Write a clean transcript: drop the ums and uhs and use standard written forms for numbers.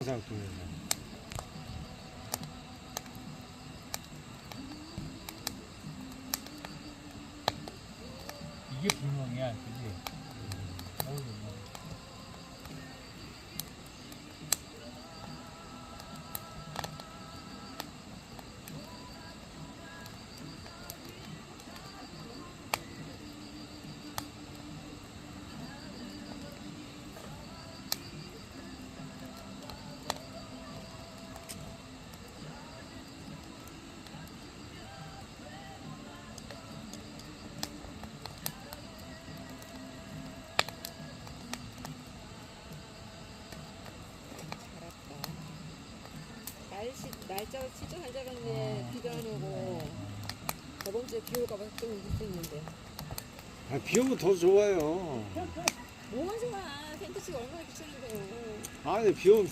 장통에서. 이게 불멍이야, 그지? 날짜가 진짜 잘 잡았네. 비도 안 오고. 저번 주에 비 올까봐 좀 무섭는데. 아, 비 오면 더 좋아요. 뭐가 좋아. 텐트 치고 얼마나 귀찮은데요. 아니, 비 오면